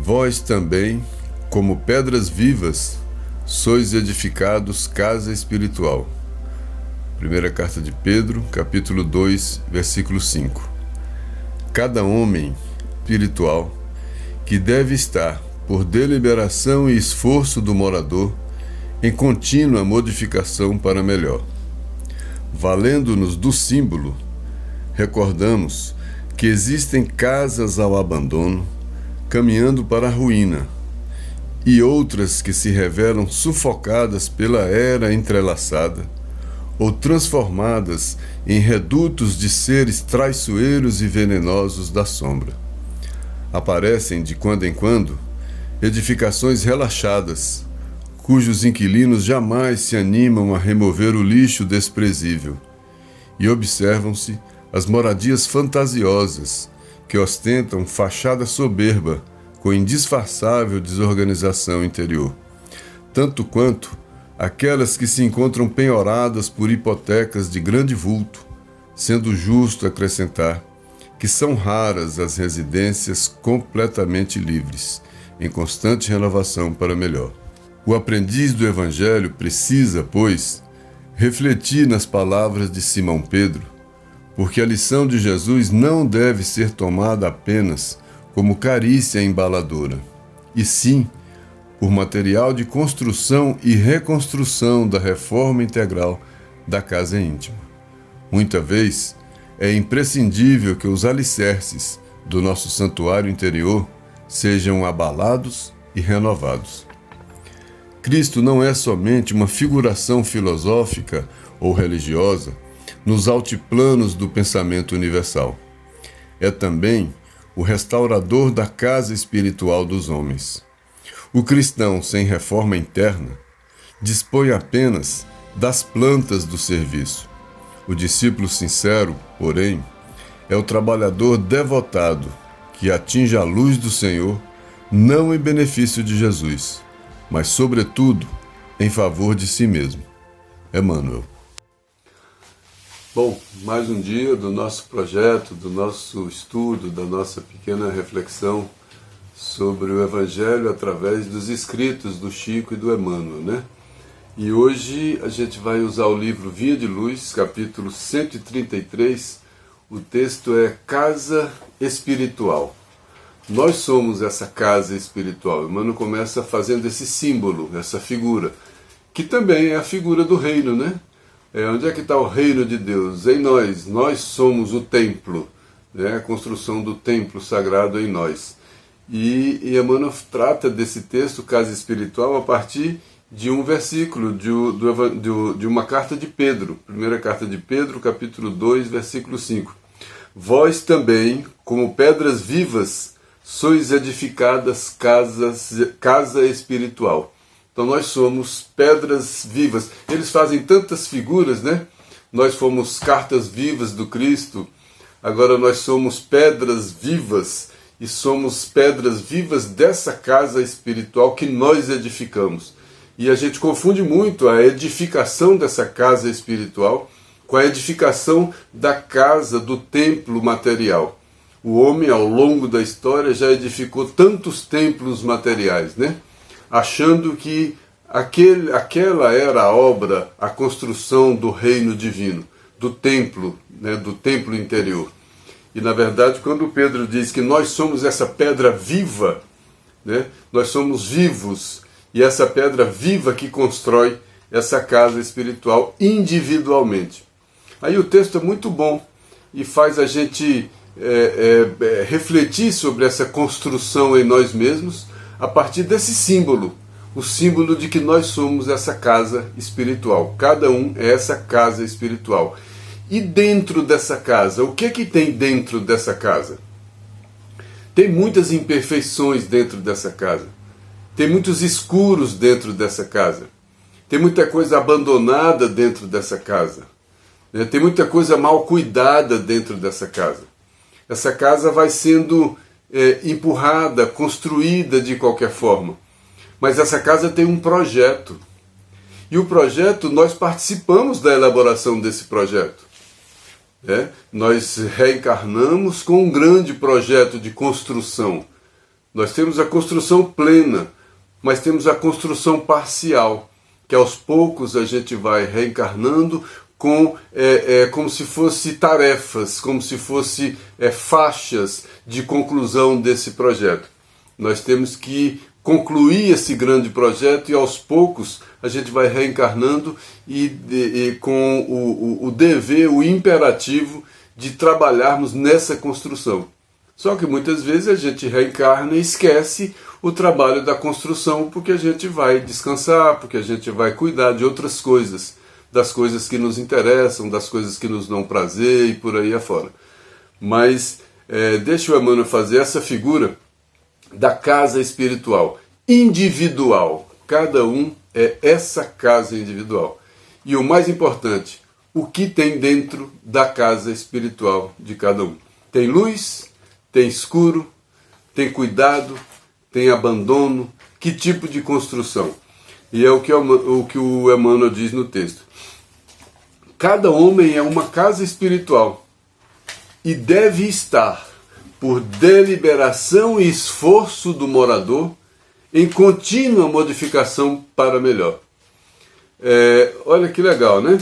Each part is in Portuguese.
Vós também, como pedras vivas, sois edificados casa espiritual. Primeira carta de Pedro, capítulo 2, versículo 5. Cada homem espiritual que deve estar, por deliberação e esforço do morador, em contínua modificação para melhor. Valendo-nos do símbolo, recordamos que existem casas ao abandono, caminhando para a ruína, e outras que se revelam sufocadas pela era entrelaçada, ou transformadas em redutos de seres traiçoeiros e venenosos da sombra. Aparecem, de quando em quando, edificações relaxadas, cujos inquilinos jamais se animam a remover o lixo desprezível, e observam-se as moradias fantasiosas, que ostentam fachada soberba, com indisfarçável desorganização interior, tanto quanto aquelas que se encontram penhoradas por hipotecas de grande vulto, sendo justo acrescentar que são raras as residências completamente livres, em constante renovação para melhor. O aprendiz do Evangelho precisa, pois, refletir nas palavras de Simão Pedro, porque a lição de Jesus não deve ser tomada apenas como carícia embaladora, e sim por material de construção e reconstrução da reforma integral da casa íntima. Muita vez é imprescindível que os alicerces do nosso santuário interior sejam abalados e renovados. Cristo não é somente uma figuração filosófica ou religiosa nos altiplanos do pensamento universal. É também o restaurador da casa espiritual dos homens. O cristão sem reforma interna dispõe apenas das plantas do serviço. O discípulo sincero, porém, é o trabalhador devotado que atinge a luz do Senhor, não em benefício de Jesus, mas, sobretudo, em favor de si mesmo. Emmanuel. Bom, mais um dia do nosso projeto, do nosso estudo, da nossa pequena reflexão sobre o Evangelho através dos escritos do Chico e do Emmanuel, né? E hoje a gente vai usar o livro Vinha de Luz, capítulo 133. O texto é Casa Espiritual. Nós somos essa casa espiritual. Emmanuel começa fazendo esse símbolo, essa figura, que também é a figura do reino, né? Onde é que está o reino de Deus? Em nós. Nós somos o templo, né? A construção do templo sagrado em nós. E Emmanuel trata desse texto, casa espiritual, a partir de um versículo de uma carta de Pedro, primeira carta de Pedro, capítulo 2, versículo 5. Vós também, como pedras vivas, sois edificadas casa espiritual. Então nós somos pedras vivas. Eles fazem tantas figuras, né? Nós fomos cartas vivas do Cristo, agora nós somos pedras vivas, e somos pedras vivas dessa casa espiritual que nós edificamos. E a gente confunde muito a edificação dessa casa espiritual com a edificação da casa, do templo material. O homem, ao longo da história, já edificou tantos templos materiais, né? Achando que aquela era a obra, a construção do reino divino, do templo, né? Do templo interior. E, na verdade, quando Pedro diz que nós somos essa pedra viva, né? Nós somos vivos, e essa pedra viva que constrói essa casa espiritual individualmente. Aí o texto é muito bom e faz a gente refletir sobre essa construção em nós mesmos a partir desse símbolo, o símbolo de que nós somos essa casa espiritual. Cada um é essa casa espiritual. E dentro dessa casa, o que é que tem dentro dessa casa? Tem muitas imperfeições dentro dessa casa. Tem muitos escuros dentro dessa casa. Tem muita coisa abandonada dentro dessa casa. Tem muita coisa mal cuidada dentro dessa casa. Essa casa vai sendo empurrada, construída de qualquer forma. Mas essa casa tem um projeto. E o projeto, nós participamos da elaboração desse projeto. Nós reencarnamos com um grande projeto de construção. Nós temos a construção plena, mas temos a construção parcial, que aos poucos a gente vai reencarnando como se fosse tarefas, como se fosse faixas de conclusão desse projeto. Nós temos que concluir esse grande projeto e aos poucos a gente vai reencarnando e com o dever, o imperativo de trabalharmos nessa construção. Só que muitas vezes a gente reencarna e esquece o trabalho da construção porque a gente vai descansar, porque a gente vai cuidar de outras coisas, das coisas que nos interessam, das coisas que nos dão prazer e por aí afora. Mas deixa o Emmanuel fazer essa figura da casa espiritual, individual. Cada um é essa casa individual. E o mais importante, o que tem dentro da casa espiritual de cada um. Tem luz, tem escuro, tem cuidado, tem abandono, que tipo de construção? E é o que o Emmanuel diz no texto. Cada homem é uma casa espiritual e deve estar, por deliberação e esforço do morador, em contínua modificação para melhor. Olha que legal, né?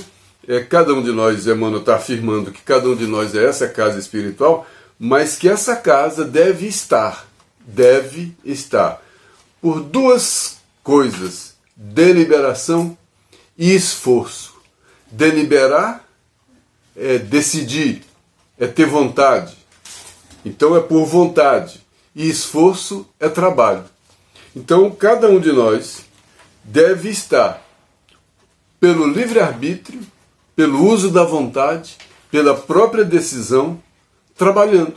Cada um de nós, Emmanuel está afirmando que cada um de nós é essa casa espiritual, mas que essa casa deve estar por duas coisas: deliberação e esforço. Deliberar é decidir, é ter vontade. Então é por vontade. E esforço é trabalho. Então cada um de nós deve estar, pelo livre-arbítrio, pelo uso da vontade, pela própria decisão, trabalhando.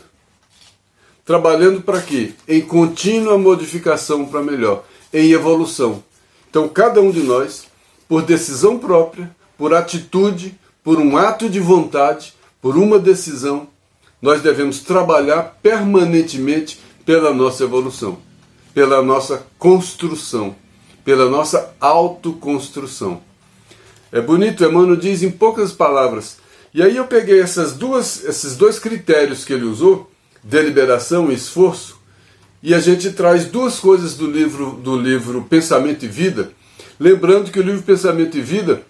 Trabalhando para quê? Em contínua modificação para melhor, em evolução. Então cada um de nós, por decisão própria, por atitude, por um ato de vontade, por uma decisão, nós devemos trabalhar permanentemente pela nossa evolução, pela nossa construção, pela nossa autoconstrução. É bonito, Emmanuel diz em poucas palavras. E aí eu peguei esses dois critérios que ele usou, deliberação e esforço, e a gente traz duas coisas do livro Pensamento e Vida. Lembrando que o livro Pensamento e Vida,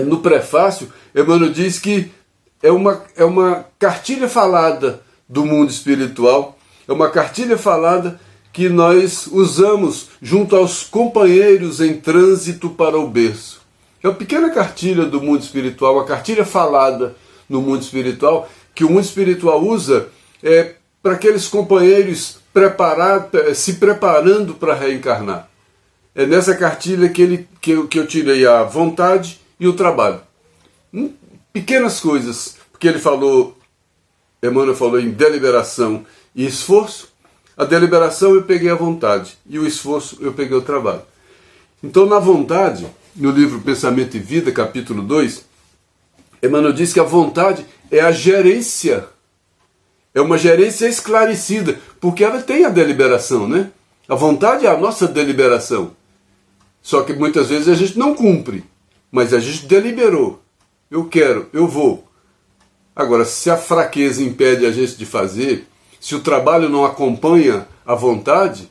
no prefácio, Emmanuel diz que é uma cartilha falada do mundo espiritual, é uma cartilha falada que nós usamos junto aos companheiros em trânsito para o berço. É uma pequena cartilha do mundo espiritual, uma cartilha falada no mundo espiritual, que o mundo espiritual usa para aqueles companheiros se preparando para reencarnar. É nessa cartilha que eu tirei a vontade e o trabalho. Pequenas coisas, porque Emmanuel falou em deliberação e esforço. A deliberação eu peguei a vontade e o esforço eu peguei o trabalho. Então, na vontade, no livro Pensamento e Vida, capítulo 2, Emmanuel diz que a vontade é a gerência, é uma gerência esclarecida, porque ela tem a deliberação, né? A vontade é a nossa deliberação. Só que muitas vezes a gente não cumpre, mas a gente deliberou. Eu quero, eu vou. Agora, se a fraqueza impede a gente de fazer, se o trabalho não acompanha a vontade,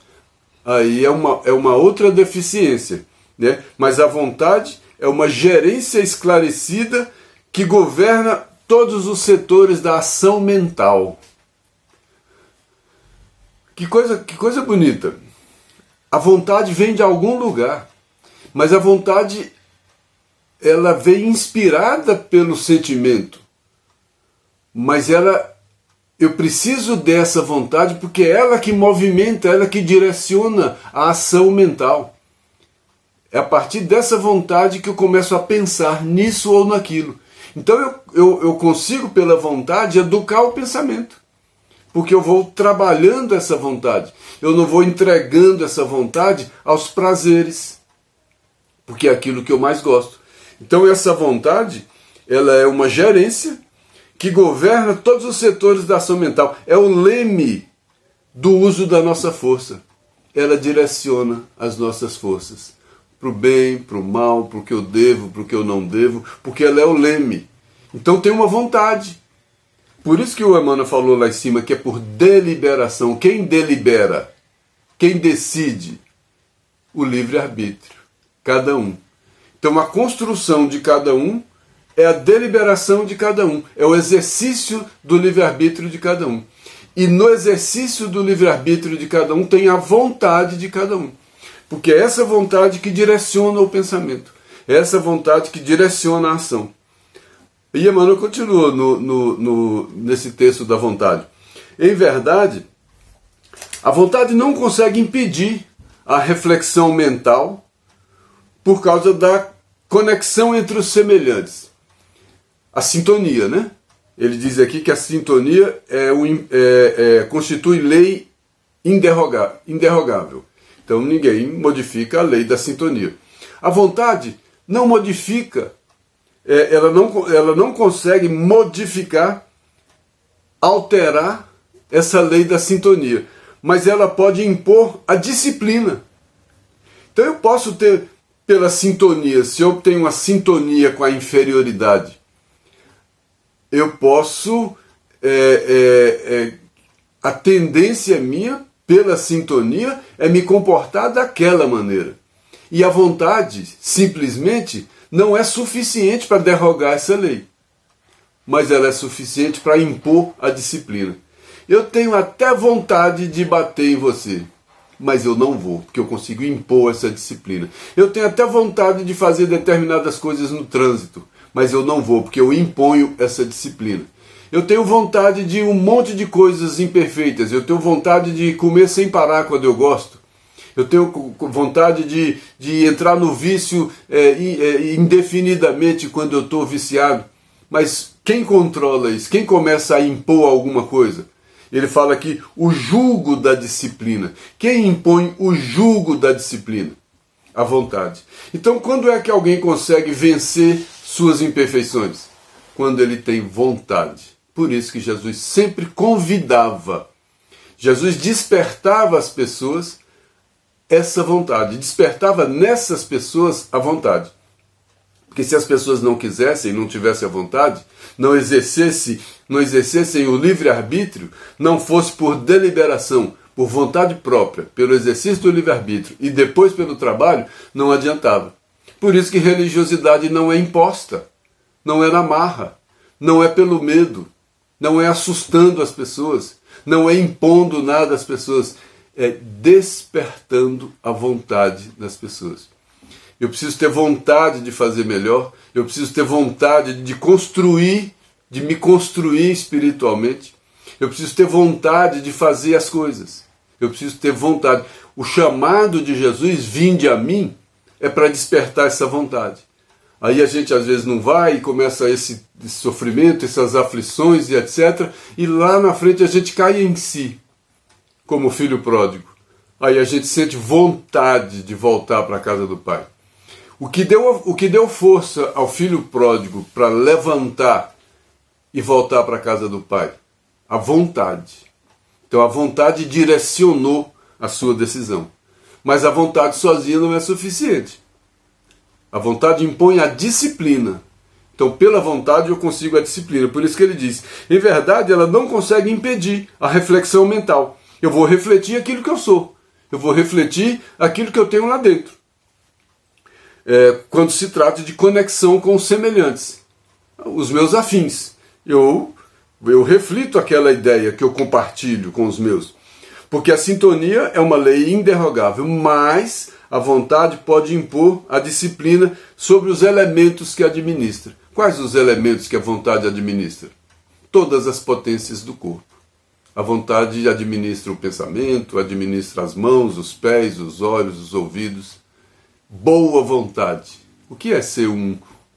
aí é uma outra deficiência, né? Mas a vontade é uma gerência esclarecida que governa todos os setores da ação mental. Que coisa bonita. A vontade vem de algum lugar, mas a vontade ela vem inspirada pelo sentimento. Mas eu preciso dessa vontade porque é ela que movimenta, ela que direciona a ação mental. É a partir dessa vontade que eu começo a pensar nisso ou naquilo. Então eu consigo, pela vontade, educar o pensamento. Porque eu vou trabalhando essa vontade. Eu não vou entregando essa vontade aos prazeres. Porque é aquilo que eu mais gosto. Então essa vontade, ela é uma gerência que governa todos os setores da ação mental. É o leme do uso da nossa força. Ela direciona as nossas forças. Para o bem, para o mal, para o que eu devo, para o que eu não devo. Porque ela é o leme. Então tem uma vontade Por isso que o Emmanuel falou lá em cima que é por deliberação. Quem delibera? Quem decide? O livre-arbítrio. Cada um. Então a construção de cada um é a deliberação de cada um. É o exercício do livre-arbítrio de cada um. E no exercício do livre-arbítrio de cada um tem a vontade de cada um. Porque é essa vontade que direciona o pensamento. É essa vontade que direciona a ação. E Emmanuel continua nesse texto da vontade. Em verdade, a vontade não consegue impedir a reflexão mental por causa da conexão entre os semelhantes. A sintonia, né? Ele diz aqui que a sintonia constitui lei inderrogável. Então ninguém modifica a lei da sintonia. A vontade não modifica, ela não consegue modificar, alterar essa lei da sintonia, mas ela pode impor a disciplina. Então eu posso ter, pela sintonia, se eu tenho uma sintonia com a inferioridade, eu posso, a tendência minha, pela sintonia, é me comportar daquela maneira. E a vontade, simplesmente, não é suficiente para derrogar essa lei, mas ela é suficiente para impor a disciplina. Eu tenho até vontade de bater em você, mas eu não vou, porque eu consigo impor essa disciplina. Eu tenho até vontade de fazer determinadas coisas no trânsito, mas eu não vou, porque eu imponho essa disciplina. Eu tenho vontade de um monte de coisas imperfeitas. Eu tenho vontade de comer sem parar quando eu gosto. Eu tenho vontade de entrar no vício indefinidamente quando eu estou viciado. Mas quem controla isso? Quem começa a impor alguma coisa? Ele fala aqui o jugo da disciplina. Quem impõe o jugo da disciplina? A vontade. Então, quando é que alguém consegue vencer suas imperfeições? Quando ele tem vontade. Por isso que Jesus sempre convidava. Jesus despertava as pessoas essa vontade. Despertava nessas pessoas a vontade. Porque se as pessoas não quisessem, não tivessem a vontade, não exercessem o livre-arbítrio, não fosse por deliberação, por vontade própria, pelo exercício do livre-arbítrio e depois pelo trabalho, não adiantava. Por isso que religiosidade não é imposta, não é na marra, não é pelo medo, não é assustando as pessoas, não é impondo nada às pessoas, é despertando a vontade das pessoas. Eu preciso ter vontade de fazer melhor, eu preciso ter vontade de construir, de me construir espiritualmente, eu preciso ter vontade de fazer as coisas, eu preciso ter vontade. O chamado de Jesus, vinde a mim, é para despertar essa vontade. Aí a gente às vezes não vai e começa esse sofrimento, essas aflições e etc. E lá na frente a gente cai em si, como o filho pródigo. Aí a gente sente vontade de voltar para a casa do pai. O que deu força ao filho pródigo para levantar e voltar para a casa do pai? A vontade. Então a vontade direcionou a sua decisão. Mas a vontade sozinha não é suficiente. A vontade impõe a disciplina. Então, pela vontade eu consigo a disciplina. Por isso que ele diz, em verdade, ela não consegue impedir a reflexão mental. Eu vou refletir aquilo que eu sou. Eu vou refletir aquilo que eu tenho lá dentro. Quando se trata de conexão com os semelhantes, os meus afins. Eu reflito aquela ideia que eu compartilho com os meus. Porque a sintonia é uma lei inderrogável, mas a vontade pode impor a disciplina sobre os elementos que administra. Quais os elementos que a vontade administra? Todas as potências do corpo. A vontade administra o pensamento, administra as mãos, os pés, os olhos, os ouvidos. Boa vontade. O que é ser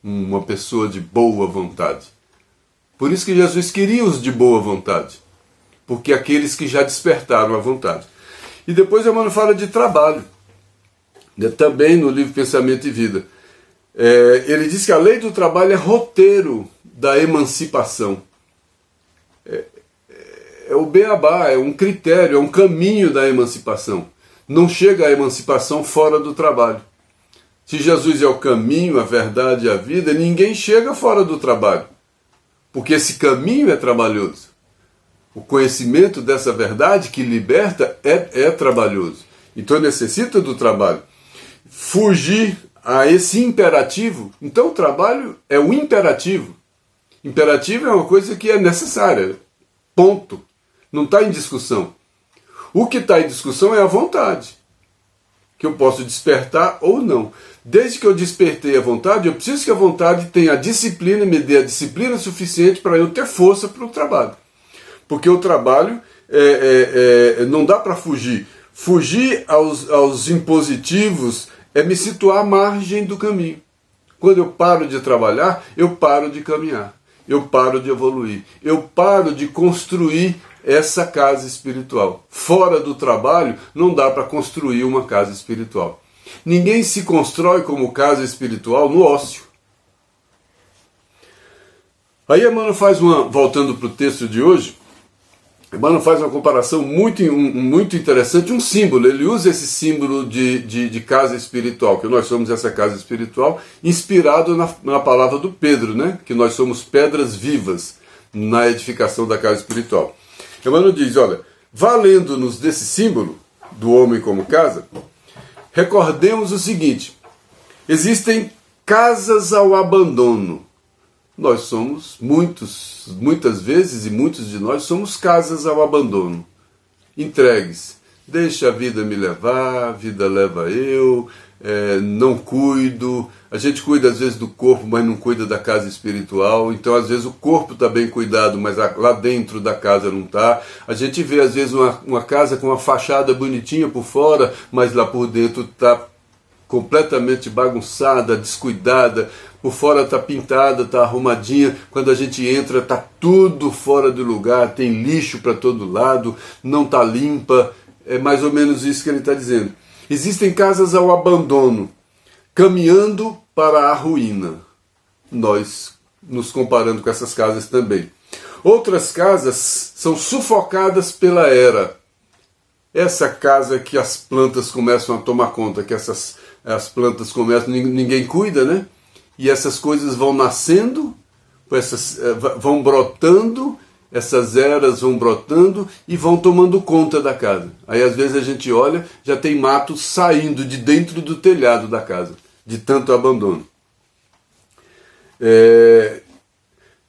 uma pessoa de boa vontade? Por isso que Jesus queria os de boa vontade. Porque aqueles que já despertaram a vontade. E depois Emmanuel fala de trabalho. Também no livro Pensamento e Vida. Ele diz que a lei do trabalho é roteiro da emancipação. É o beabá, é um critério, é um caminho da emancipação. Não chega a emancipação fora do trabalho. Se Jesus é o caminho, a verdade e a vida, ninguém chega fora do trabalho. porque esse caminho é trabalhoso. O conhecimento dessa verdade que liberta é trabalhoso. Então necessita do trabalho. Fugir a esse imperativo. Então o trabalho é o imperativo. Imperativo é uma coisa que é necessária. Ponto. Não está em discussão. O que está em discussão é a vontade. Que eu posso despertar ou não. Desde que eu despertei a vontade, eu preciso que a vontade tenha a disciplina, me dê a disciplina suficiente para eu ter força para o trabalho. Porque o trabalho não dá para fugir. Fugir aos impositivos é me situar à margem do caminho. Quando eu paro de trabalhar, eu paro de caminhar. Eu paro de evoluir. Eu paro de construir essa casa espiritual. Fora do trabalho, não dá para construir uma casa espiritual. Ninguém se constrói como casa espiritual no ócio. Aí Emmanuel faz voltando para o texto de hoje, Emmanuel faz uma comparação muito interessante, um símbolo. Ele usa esse símbolo de casa espiritual, que nós somos essa casa espiritual, inspirado na palavra do Pedro, né? Que nós somos pedras vivas na edificação da casa espiritual. Emmanuel diz, olha, valendo-nos desse símbolo do homem como casa, recordemos o seguinte: existem casas ao abandono. Nós somos muitas vezes, e muitos de nós somos casas ao abandono, entregues. Deixa a vida me levar, a vida leva eu, não cuido. A gente cuida às vezes do corpo, mas não cuida da casa espiritual. Então às vezes o corpo está bem cuidado, mas lá dentro da casa não está. A gente vê às vezes uma casa com uma fachada bonitinha por fora, mas lá por dentro está completamente bagunçada, descuidada. Por fora está pintada, está arrumadinha. Quando a gente entra, está tudo fora do lugar, tem lixo para todo lado, não está limpa. É mais ou menos isso que ele está dizendo. Existem casas ao abandono, caminhando para a ruína. Nós nos comparando com essas casas também. Outras casas são sufocadas pela era. Essa casa que as plantas começam a tomar conta, que as plantas começam, ninguém cuida, né? E essas coisas vão nascendo, vão brotando, essas eras vão brotando e vão tomando conta da casa. Aí às vezes a gente olha, já tem mato saindo de dentro do telhado da casa, de tanto abandono.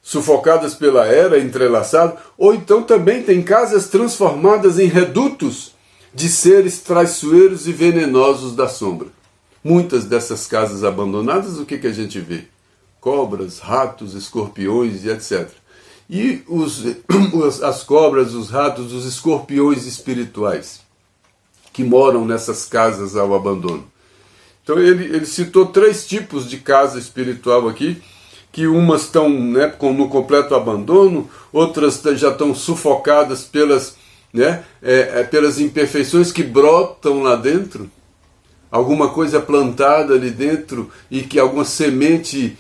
Sufocadas pela era, entrelaçado, ou então também tem casas transformadas em redutos de seres traiçoeiros e venenosos da sombra. Muitas dessas casas abandonadas, o que a gente vê? Cobras, ratos, escorpiões e etc. E as cobras, os ratos, os escorpiões espirituais que moram nessas casas ao abandono. Então ele citou 3 tipos de casa espiritual aqui, que umas estão, né, no completo abandono, outras já estão sufocadas pelas imperfeições que brotam lá dentro. Alguma coisa plantada ali dentro e que alguma semente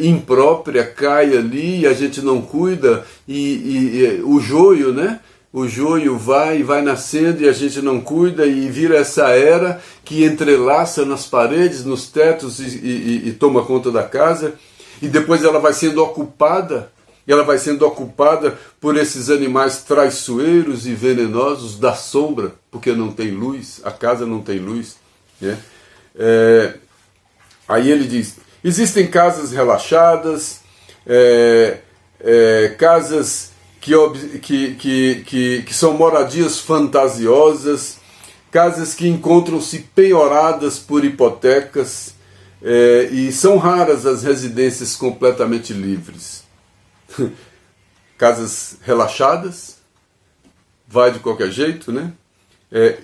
imprópria cai ali e a gente não cuida, e o joio, né? O joio vai nascendo e a gente não cuida, e vira essa era que entrelaça nas paredes, nos tetos e toma conta da casa, e depois ela vai sendo ocupada. E ela vai sendo ocupada por esses animais traiçoeiros e venenosos da sombra, porque não tem luz, a casa não tem luz. Aí ele diz, existem casas relaxadas, casas que são moradias fantasiosas, casas que encontram-se penhoradas por hipotecas, e são raras as residências completamente livres. Casas relaxadas, vai de qualquer jeito, né?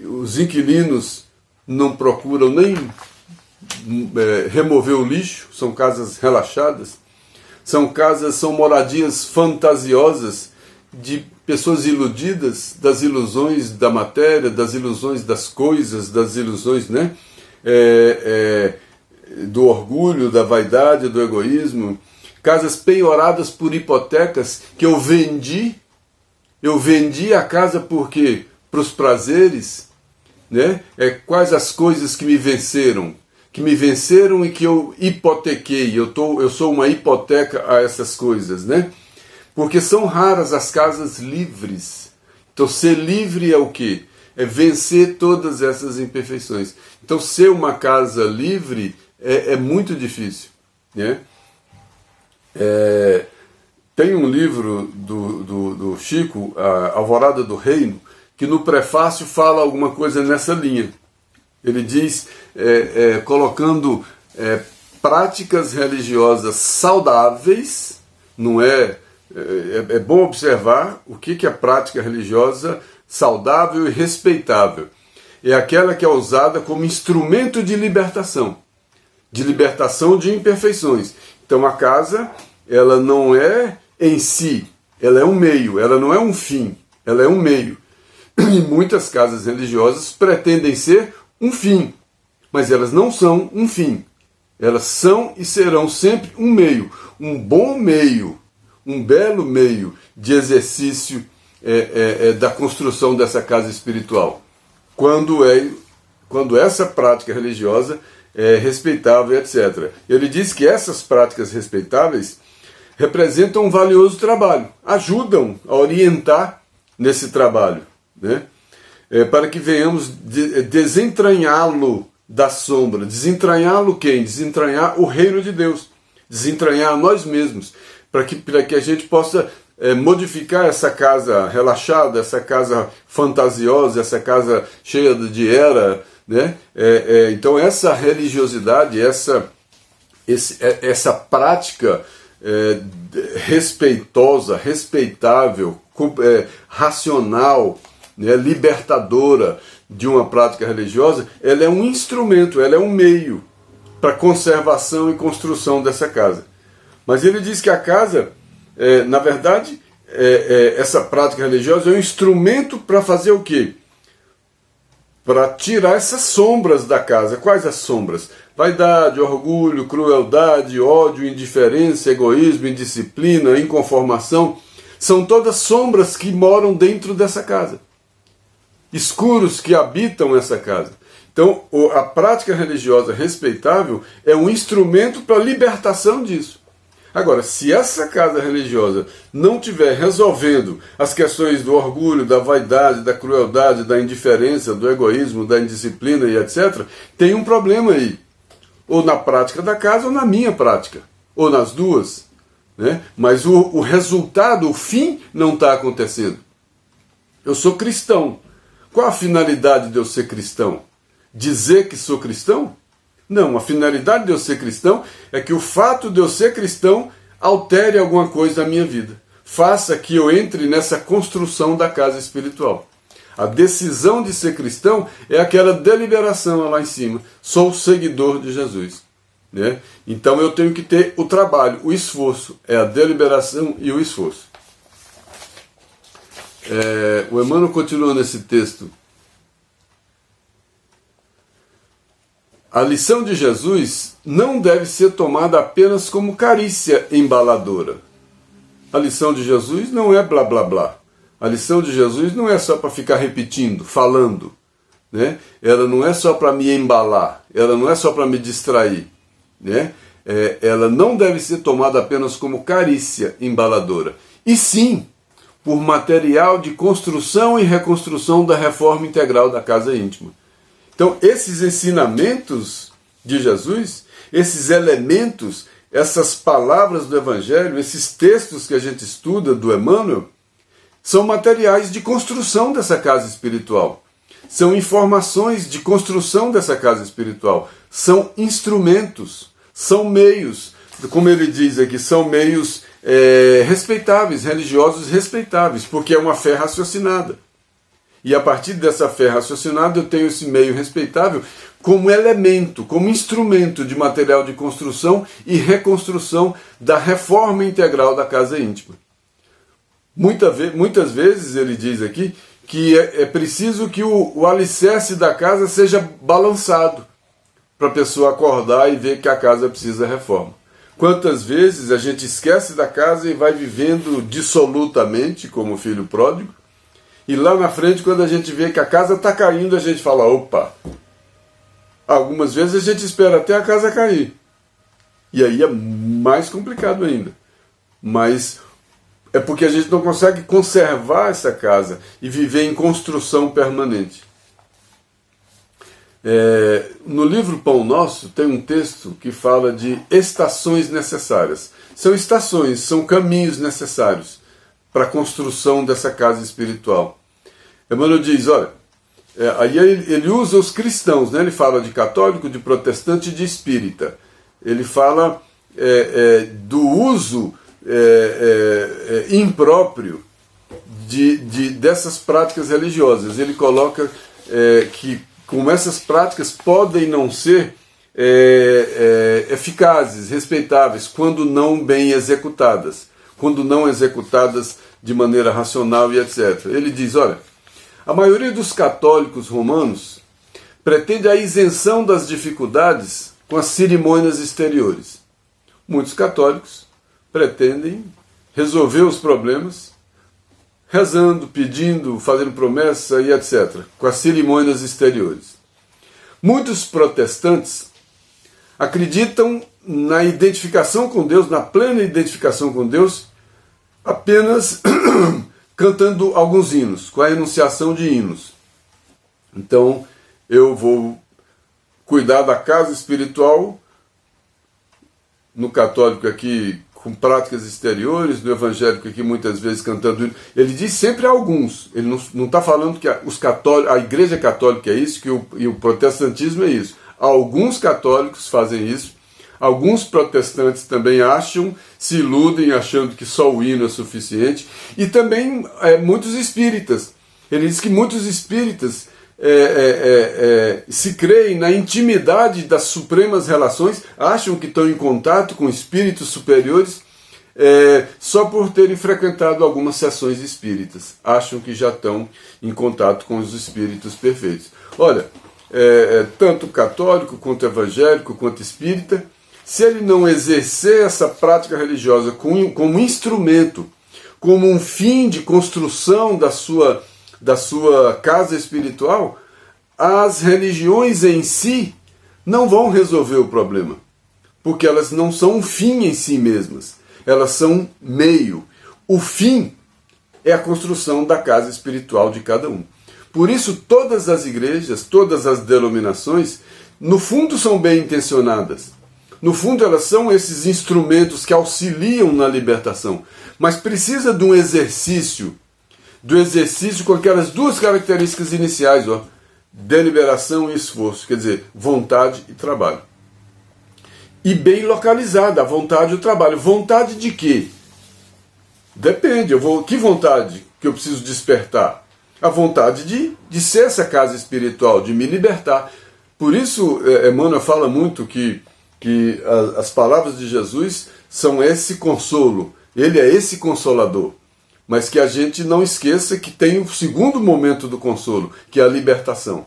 Os inquilinos não procuram nem remover o lixo, são casas relaxadas, são moradias fantasiosas de pessoas iludidas das ilusões da matéria, das ilusões das coisas, das ilusões, né, do orgulho, da vaidade, do egoísmo, casas penhoradas por hipotecas que eu vendi a casa porque para os prazeres, né? Quais as coisas que me venceram e que eu hipotequei, eu sou uma hipoteca a essas coisas, né? Porque são raras as casas livres. Então ser livre é o quê? É vencer todas essas imperfeições. Então ser uma casa livre é muito difícil, né? Tem um livro do Chico, a Alvorada do Reino, que no prefácio fala alguma coisa nessa linha. Ele diz, colocando práticas religiosas saudáveis, não é bom observar o que é prática religiosa saudável e respeitável. É aquela que é usada como instrumento de libertação de imperfeições. Então a casa, ela não é em si, ela é um meio, ela não é um fim, ela é um meio. E muitas casas religiosas pretendem ser um fim, mas elas não são um fim. Elas são e serão sempre um meio, um bom meio, um belo meio de exercício da construção dessa casa espiritual. Quando essa prática religiosa é respeitável, etc. Ele diz que essas práticas respeitáveis representam um valioso trabalho, ajudam a orientar nesse trabalho, né? Para que venhamos desentranhá-lo da sombra. Desentranhá-lo quem? Desentranhar o reino de Deus, desentranhar nós mesmos, para que a gente possa modificar essa casa relaxada, essa casa fantasiosa, essa casa cheia de era, né? Então essa religiosidade, essa prática respeitosa, respeitável, racional, né, libertadora de uma prática religiosa, ela é um instrumento, ela é um meio para conservação e construção dessa casa. Mas ele diz que a casa, na verdade, essa prática religiosa é um instrumento para fazer o quê? Para tirar essas sombras da casa. Quais as sombras? Vaidade, orgulho, crueldade, ódio, indiferença, egoísmo, indisciplina, inconformação. São todas sombras que moram dentro dessa casa. Escuros que habitam essa casa. Então, a prática religiosa respeitável é um instrumento para a libertação disso. Agora, se essa casa religiosa não estiver resolvendo as questões do orgulho, da vaidade, da crueldade, da indiferença, do egoísmo, da indisciplina e etc., tem um problema aí. Ou na prática da casa ou na minha prática. Ou nas duas. Né? Mas o resultado, o fim, não está acontecendo. Eu sou cristão. Qual a finalidade de eu ser cristão? Dizer que sou cristão? Não, a finalidade de eu ser cristão é que o fato de eu ser cristão altere alguma coisa na minha vida. Faça que eu entre nessa construção da casa espiritual. A decisão de ser cristão é aquela deliberação lá em cima. Sou seguidor de Jesus. Né? Então eu tenho que ter o trabalho, o esforço. É a deliberação e o esforço. O Emmanuel continua nesse texto. A lição de Jesus não deve ser tomada apenas como carícia embaladora. A lição de Jesus não é blá blá blá. A lição de Jesus não é só para ficar repetindo, falando. Né? Ela não é só para me embalar, ela não é só para me distrair. Né? Ela não deve ser tomada apenas como carícia embaladora. E sim, por material de construção e reconstrução da reforma integral da casa íntima. Então, esses ensinamentos de Jesus, esses elementos, essas palavras do Evangelho, esses textos que a gente estuda do Emmanuel, são materiais de construção dessa casa espiritual. São informações de construção dessa casa espiritual. São instrumentos, são meios, como ele diz aqui, são meios respeitáveis, religiosos respeitáveis, porque é uma fé raciocinada. E a partir dessa fé raciocinada eu tenho esse meio respeitável como elemento, como instrumento de material de construção e reconstrução da reforma integral da casa íntima. Muitas vezes ele diz aqui que é preciso que o alicerce da casa seja balançado para a pessoa acordar e ver que a casa precisa de reforma. Quantas vezes a gente esquece da casa e vai vivendo dissolutamente como filho pródigo, e lá na frente, quando a gente vê que a casa está caindo, a gente fala, opa! Algumas vezes a gente espera até a casa cair. E aí é mais complicado ainda. Mas é porque a gente não consegue conservar essa casa e viver em construção permanente. No livro Pão Nosso tem um texto que fala de estações necessárias. São estações, são caminhos necessários para a construção dessa casa espiritual. Emmanuel diz, olha, aí ele usa os cristãos, né? Ele fala de católico, de protestante e de espírita. Ele fala do uso impróprio dessas práticas religiosas. Ele coloca que como essas práticas podem não ser eficazes, respeitáveis, quando não bem executadas, quando não executadas de maneira racional e etc. Ele diz, olha, a maioria dos católicos romanos pretende a isenção das dificuldades com as cerimônias exteriores. Muitos católicos pretendem resolver os problemas rezando, pedindo, fazendo promessa e etc., com as cerimônias exteriores. Muitos protestantes acreditam na identificação com Deus, na plena identificação com Deus, apenas cantando alguns hinos, com a enunciação de hinos. Então, eu vou cuidar da casa espiritual, no católico aqui, com práticas exteriores, no evangélico aqui, muitas vezes cantando hino. Ele diz sempre alguns, ele não está falando que os católicos, a igreja católica é isso, e o protestantismo é isso. Alguns católicos fazem isso, alguns protestantes também acham, se iludem achando que só o hino é suficiente, e também muitos espíritas. Ele diz que muitos espíritas se creem na intimidade das supremas relações, acham que estão em contato com espíritos superiores só por terem frequentado algumas sessões espíritas. Acham que já estão em contato com os espíritos perfeitos. Olha, tanto católico, quanto evangélico, quanto espírita, se ele não exercer essa prática religiosa como instrumento, como um fim de construção da sua casa espiritual, as religiões em si não vão resolver o problema, porque elas não são um fim em si mesmas, elas são meio. O fim é a construção da casa espiritual de cada um. Por isso todas as igrejas, todas as denominações, no fundo são bem intencionadas. No fundo elas são esses instrumentos que auxiliam na libertação, mas precisa de um exercício, com aquelas duas características iniciais, deliberação e esforço, quer dizer, vontade e trabalho. E bem localizada, a vontade e o trabalho. Vontade de quê? Depende, que vontade que eu preciso despertar? A vontade de ser essa casa espiritual, de me libertar. Por isso, Emmanuel fala muito que as palavras de Jesus são esse consolo, ele é esse consolador. Mas que a gente não esqueça que tem o segundo momento do consolo, que é a libertação.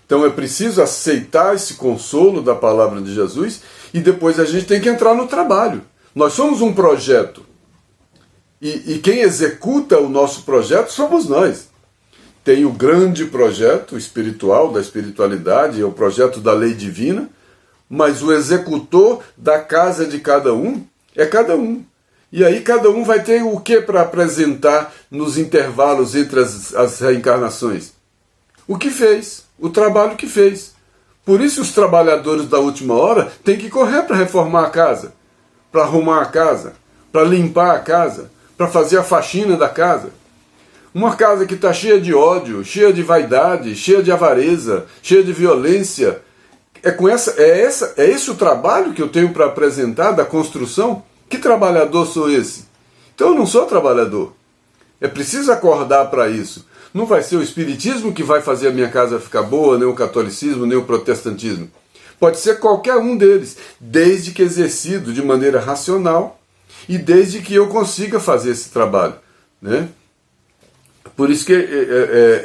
Então é preciso aceitar esse consolo da palavra de Jesus e depois a gente tem que entrar no trabalho. Nós somos um projeto. E quem executa o nosso projeto somos nós. Tem o grande projeto espiritual, da espiritualidade, é o projeto da lei divina, mas o executor da casa de cada um é cada um. E aí cada um vai ter o que para apresentar nos intervalos entre as reencarnações? O que fez, o trabalho que fez. Por isso os trabalhadores da última hora têm que correr para reformar a casa, para arrumar a casa, para limpar a casa, para fazer a faxina da casa. Uma casa que está cheia de ódio, cheia de vaidade, cheia de avareza, cheia de violência. É esse o trabalho que eu tenho para apresentar da construção? Que trabalhador sou esse? Então eu não sou trabalhador. É preciso acordar para isso. Não vai ser o espiritismo que vai fazer a minha casa ficar boa, nem o catolicismo, nem o protestantismo. Pode ser qualquer um deles, desde que exercido de maneira racional e desde que eu consiga fazer esse trabalho, né? Por isso que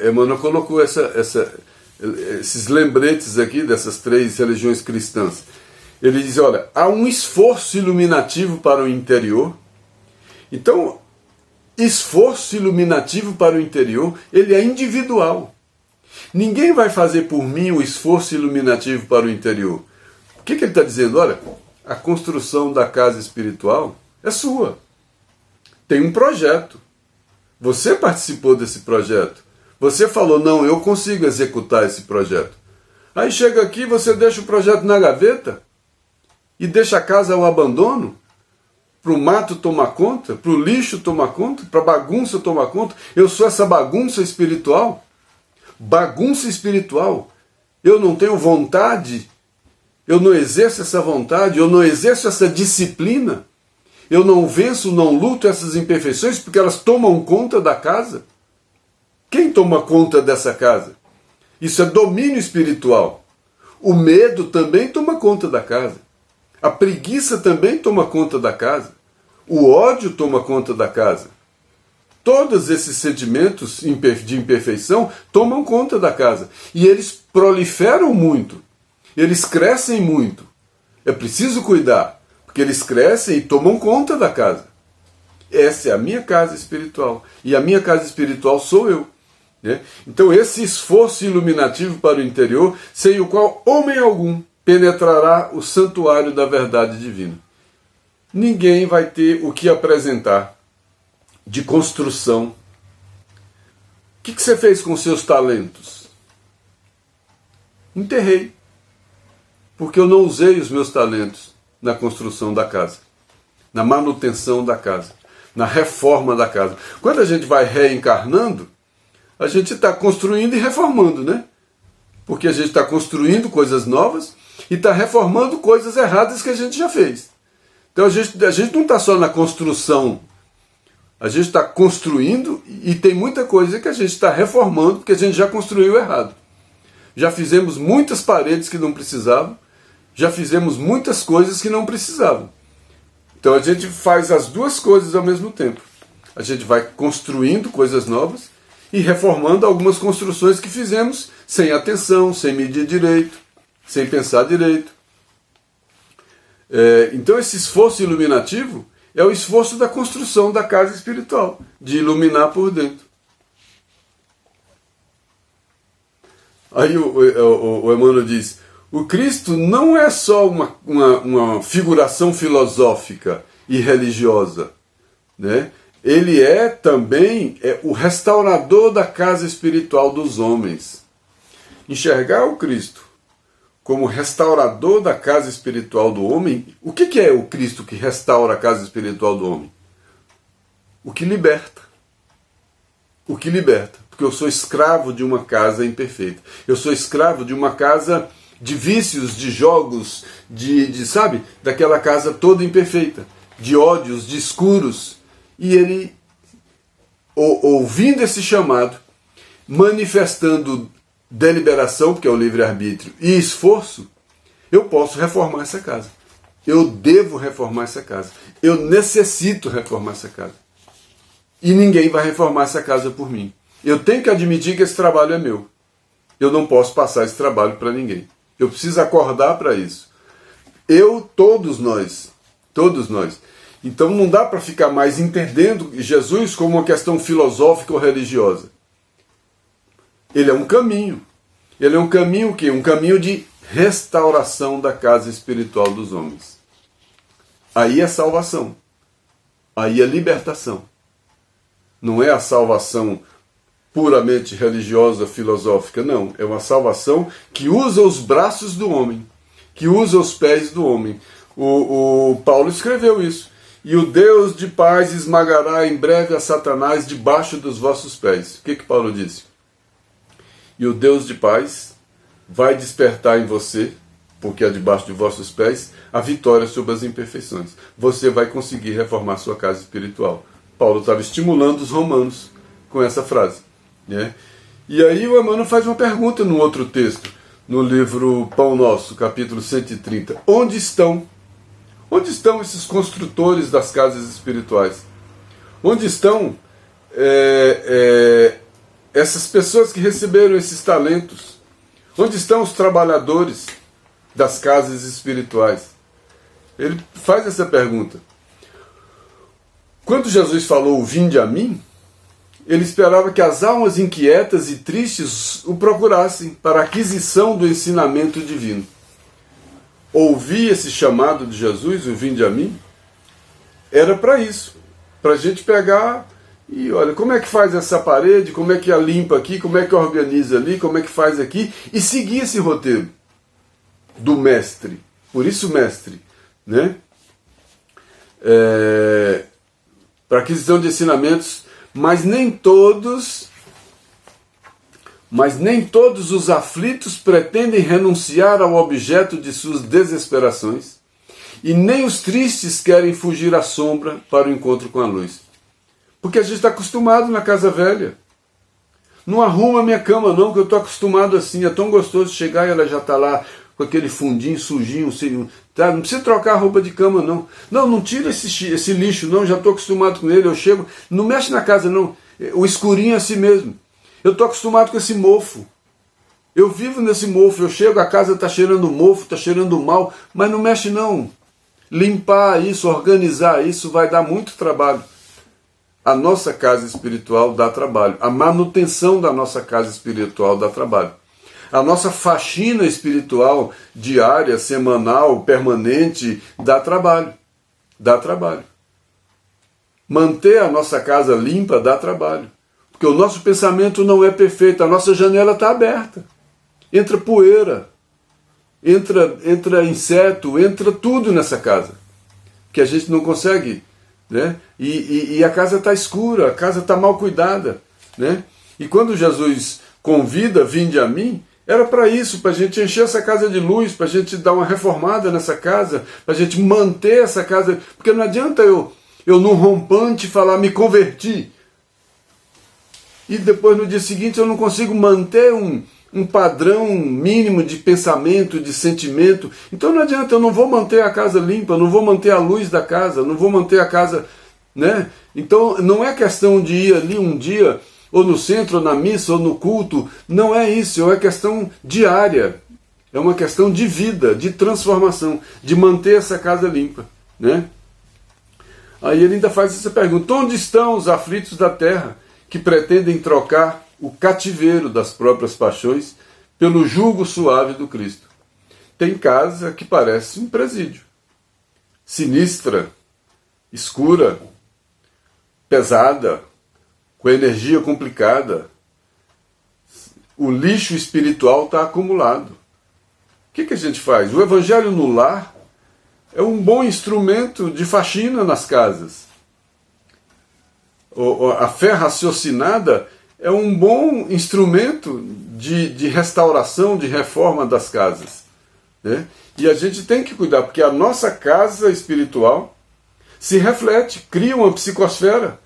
Emmanuel colocou esses lembretes aqui dessas três religiões cristãs. Ele diz, olha, há um esforço iluminativo para o interior. Então, esforço iluminativo para o interior, ele é individual. Ninguém vai fazer por mim o esforço iluminativo para o interior. O que ele está dizendo? Olha, a construção da casa espiritual é sua. tem um projeto. Você participou desse projeto. Você falou, não, eu consigo executar esse projeto. Aí chega aqui, você deixa o projeto na gaveta e deixa a casa ao abandono, para o mato tomar conta, para o lixo tomar conta, para a bagunça tomar conta. Eu sou essa bagunça espiritual. Bagunça espiritual. Eu não tenho vontade, eu não exerço essa vontade, eu não exerço essa disciplina, eu não venço, não luto essas imperfeições porque elas tomam conta da casa. Quem toma conta dessa casa? Isso é domínio espiritual. O medo também toma conta da casa. A preguiça também toma conta da casa. O ódio toma conta da casa. Todos esses sentimentos de imperfeição tomam conta da casa. E eles proliferam muito. Eles crescem muito. É preciso cuidar, porque eles crescem e tomam conta da casa. Essa é a minha casa espiritual. E a minha casa espiritual sou eu. Né? Então esse esforço iluminativo para o interior, sem o qual homem algum penetrará o santuário da verdade divina. Ninguém vai ter o que apresentar de construção. O que você fez com seus talentos? Enterrei. Porque eu não usei os meus talentos na construção da casa, na manutenção da casa, na reforma da casa. Quando a gente vai reencarnando, a gente está construindo e reformando, né? Porque a gente está construindo coisas novas e está reformando coisas erradas que a gente já fez. Então a gente não está só na construção, a gente está construindo e tem muita coisa que a gente está reformando porque a gente já construiu errado. Já fizemos muitas paredes que não precisavam, já fizemos muitas coisas que não precisavam. Então a gente faz as duas coisas ao mesmo tempo. A gente vai construindo coisas novas e reformando algumas construções que fizemos sem atenção, sem medir direito, sem pensar direito. Então esse esforço iluminativo é o esforço da construção da casa espiritual, de iluminar por dentro. Aí o Emmanuel diz, o Cristo não é só uma figuração filosófica e religiosa, né? Ele é também o restaurador da casa espiritual dos homens. Enxergar o Cristo como restaurador da casa espiritual do homem, o que é o Cristo que restaura a casa espiritual do homem? O que liberta. O que liberta. Porque eu sou escravo de uma casa imperfeita. Eu sou escravo de uma casa de vícios, de jogos, sabe? Daquela casa toda imperfeita. De ódios, de escuros. E ele, ouvindo esse chamado, manifestando deliberação, porque é o livre-arbítrio, e esforço, eu posso reformar essa casa. Eu devo reformar essa casa. Eu necessito reformar essa casa. E ninguém vai reformar essa casa por mim. Eu tenho que admitir que esse trabalho é meu. Eu não posso passar esse trabalho para ninguém. Eu preciso acordar para isso. Todos nós. Então não dá para ficar mais entendendo Jesus como uma questão filosófica ou religiosa. Ele é um caminho. Ele é um caminho o quê? Um caminho de restauração da casa espiritual dos homens. Aí é salvação. Aí é libertação. Não é a salvação puramente religiosa, filosófica, não. É uma salvação que usa os braços do homem, que usa os pés do homem. O Paulo escreveu isso. E o Deus de paz esmagará em breve a Satanás debaixo dos vossos pés. O que Paulo disse? E o Deus de paz vai despertar em você, porque é debaixo de vossos pés, a vitória sobre as imperfeições. Você vai conseguir reformar sua casa espiritual. Paulo estava estimulando os romanos com essa frase, né? E aí o Emmanuel faz uma pergunta no outro texto, no livro Pão Nosso, capítulo 130. Onde estão esses construtores das casas espirituais? Onde estão essas pessoas que receberam esses talentos? Onde estão os trabalhadores das casas espirituais? Ele faz essa pergunta. Quando Jesus falou, vinde a mim, ele esperava que as almas inquietas e tristes o procurassem para a aquisição do ensinamento divino. Ouvir esse chamado de Jesus, o vinde a mim, era para isso. para a gente pegar e olha, como é que faz essa parede, como é que a limpa aqui, como é que organiza ali, como é que faz aqui, e seguir esse roteiro do mestre. Por isso mestre, né? Para aquisição de ensinamentos, mas nem todos os aflitos pretendem renunciar ao objeto de suas desesperações, e nem os tristes querem fugir à sombra para o encontro com a luz. Porque a gente está acostumado na casa velha. Não arruma a minha cama não, que eu estou acostumado assim. É tão gostoso chegar e ela já está lá com aquele fundinho sujinho, tá? Não precisa trocar a roupa de cama não. Não tira esse lixo não, já estou acostumado com ele, eu chego, não mexe na casa não. O escurinho é assim mesmo. Eu estou acostumado com esse mofo. Eu vivo nesse mofo, eu chego, a casa está cheirando mofo, está cheirando mal, mas não mexe não. Limpar isso, organizar isso vai dar muito trabalho. A nossa casa espiritual dá trabalho. A manutenção da nossa casa espiritual dá trabalho. A nossa faxina espiritual diária, semanal, permanente, dá trabalho. Dá trabalho. Manter a nossa casa limpa dá trabalho. Porque o nosso pensamento não é perfeito, a nossa janela está aberta. Entra poeira, entra inseto, entra tudo nessa casa. Que a gente não consegue, né? E a casa está escura, a casa está mal cuidada, né? E quando Jesus convida, vinde a mim, era para isso, para a gente encher essa casa de luz, para a gente dar uma reformada nessa casa, para a gente manter essa casa, porque não adianta eu num rompante falar, me converti, e depois no dia seguinte eu não consigo manter um padrão mínimo de pensamento, de sentimento. Então não adianta, eu não vou manter a casa limpa, não vou manter a luz da casa, não vou manter a casa, né? Então não é questão de ir ali um dia, ou no centro, ou na missa, ou no culto, não é isso, é questão diária, é uma questão de vida, de transformação, de manter essa casa limpa, né? Aí ele ainda faz essa pergunta, onde estão os aflitos da terra, que pretendem trocar o cativeiro das próprias paixões pelo jugo suave do Cristo? Tem casa que parece um presídio, sinistra, escura, pesada, com energia complicada. O lixo espiritual está acumulado. O que a gente faz? O evangelho no lar é um bom instrumento de faxina nas casas. A fé raciocinada é um bom instrumento de restauração, de reforma das casas, né? E a gente tem que cuidar, porque a nossa casa espiritual se reflete, cria uma psicosfera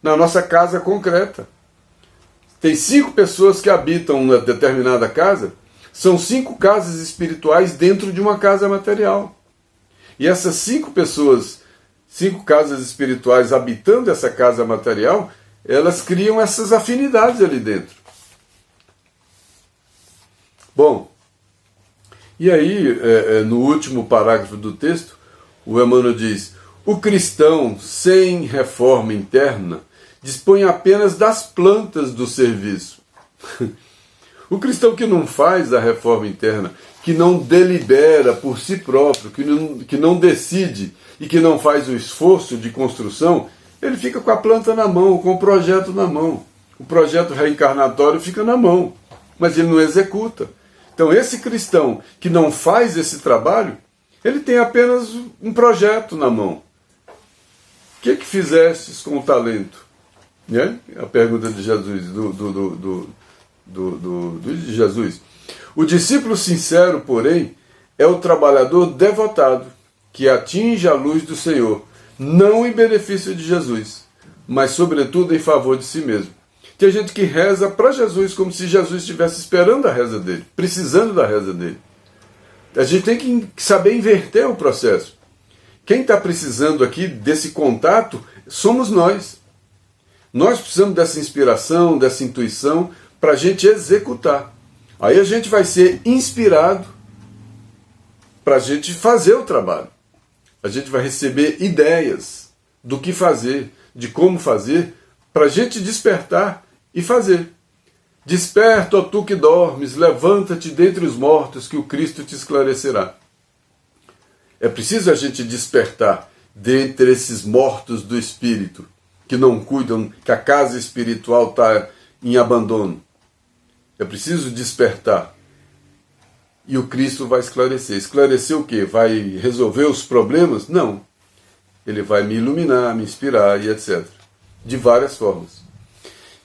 na nossa casa concreta. Tem 5 pessoas que habitam uma determinada casa, são 5 casas espirituais dentro de uma casa material. E essas 5 pessoas, 5 casas espirituais habitando essa casa material, elas criam essas afinidades ali dentro. Bom, e aí, no último parágrafo do texto, o Emmanuel diz, o cristão sem reforma interna dispõe apenas das plantas do serviço. O cristão que não faz a reforma interna, que não delibera por si próprio, que não decide e que não faz o esforço de construção, ele fica com a planta na mão, com o projeto na mão. O projeto reencarnatório fica na mão, mas ele não executa. Então esse cristão que não faz esse trabalho, ele tem apenas um projeto na mão. O que fizestes com o talento? Né? A pergunta de Jesus, de Jesus. O discípulo sincero, porém, é o trabalhador devotado, que atinge a luz do Senhor, não em benefício de Jesus, mas sobretudo em favor de si mesmo. Tem gente que reza para Jesus como se Jesus estivesse esperando a reza dele, precisando da reza dele. A gente tem que saber inverter o processo. Quem está precisando aqui desse contato somos nós. Nós precisamos dessa inspiração, dessa intuição, para a gente executar. Aí a gente vai ser inspirado para a gente fazer o trabalho. A gente vai receber ideias do que fazer, de como fazer, para a gente despertar e fazer. Desperta, ó tu que dormes, levanta-te dentre os mortos, que o Cristo te esclarecerá. É preciso a gente despertar dentre esses mortos do Espírito. que não cuidam, que a casa espiritual está em abandono. É preciso despertar. E o Cristo vai esclarecer. Esclarecer o quê? Vai resolver os problemas? Não. Ele vai me iluminar, me inspirar e etc. De várias formas.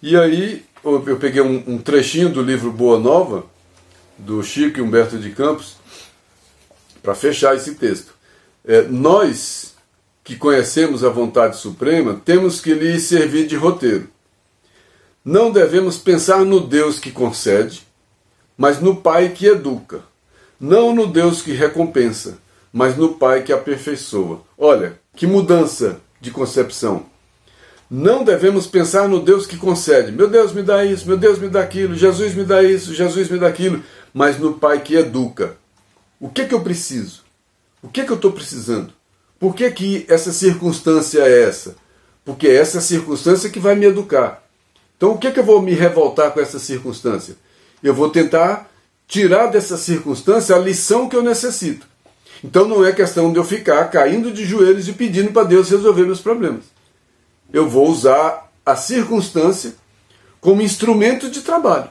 E aí eu peguei um trechinho do livro Boa Nova, do Chico e Humberto de Campos, para fechar esse texto. Nós que conhecemos a vontade suprema, temos que lhe servir de roteiro. Não devemos pensar no Deus que concede, mas no Pai que educa. Não no Deus que recompensa, mas no Pai que aperfeiçoa. Olha, que mudança de concepção. Não devemos pensar no Deus que concede. Meu Deus me dá isso, meu Deus me dá aquilo, Jesus me dá isso, Jesus me dá aquilo. Mas no Pai que educa. O que eu preciso? O que eu estou precisando? Por que essa circunstância é essa? Porque é essa circunstância que vai me educar. Então o que eu vou me revoltar com essa circunstância? Eu vou tentar tirar dessa circunstância a lição que eu necessito. Então não é questão de eu ficar caindo de joelhos e pedindo para Deus resolver meus problemas. Eu vou usar a circunstância como instrumento de trabalho,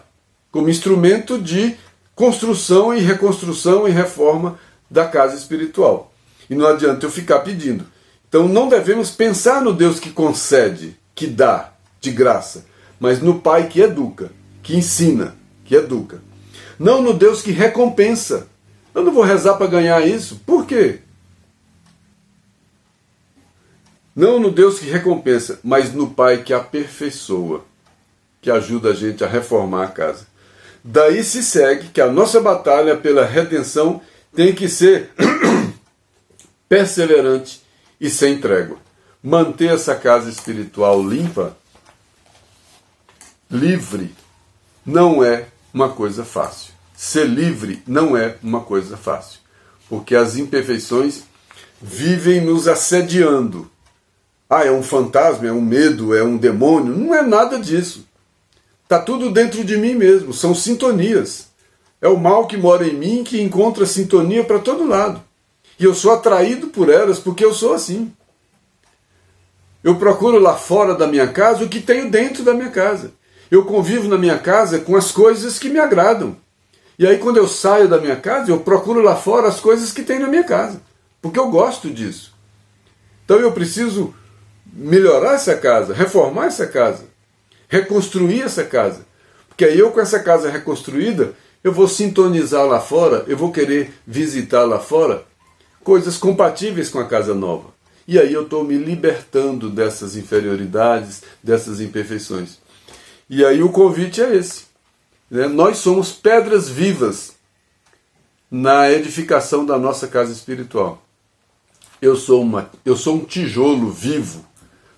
como instrumento de construção e reconstrução e reforma da casa espiritual. E não adianta eu ficar pedindo. Então não devemos pensar no Deus que concede, que dá de graça, mas no Pai que educa, que ensina, que educa. Não no Deus que recompensa. Eu não vou rezar para ganhar isso. Por quê? Não no Deus que recompensa, mas no Pai que aperfeiçoa, que ajuda a gente a reformar a casa. Daí se segue que a nossa batalha pela redenção tem que ser perseverante e sem trégua. Manter essa casa espiritual limpa, livre, não é uma coisa fácil. Ser livre não é uma coisa fácil, porque as imperfeições vivem nos assediando. É um fantasma, é um medo, é um demônio. Não é nada disso. Está tudo dentro de mim mesmo, são sintonias. É o mal que mora em mim que encontra sintonia para todo lado. E eu sou atraído por elas porque eu sou assim. Eu procuro lá fora da minha casa o que tenho dentro da minha casa. Eu convivo na minha casa com as coisas que me agradam. E aí quando eu saio da minha casa, eu procuro lá fora as coisas que tem na minha casa. Porque eu gosto disso. Então eu preciso melhorar essa casa, reformar essa casa, reconstruir essa casa. Porque aí eu com essa casa reconstruída, eu vou sintonizar lá fora, eu vou querer visitar lá fora coisas compatíveis com a casa nova. E aí eu estou me libertando dessas inferioridades, dessas imperfeições. E aí o convite é esse. Nós somos pedras vivas na edificação da nossa casa espiritual. Eu sou um tijolo vivo.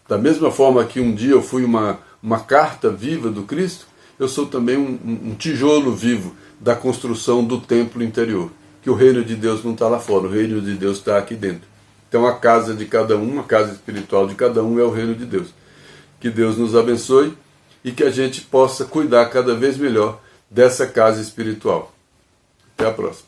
Da mesma forma que um dia eu fui uma carta viva do Cristo, eu sou também um tijolo vivo da construção do templo interior. Que o reino de Deus não está lá fora, o reino de Deus está aqui dentro. Então a casa de cada um, a casa espiritual de cada um é o reino de Deus. Que Deus nos abençoe e que a gente possa cuidar cada vez melhor dessa casa espiritual. Até a próxima.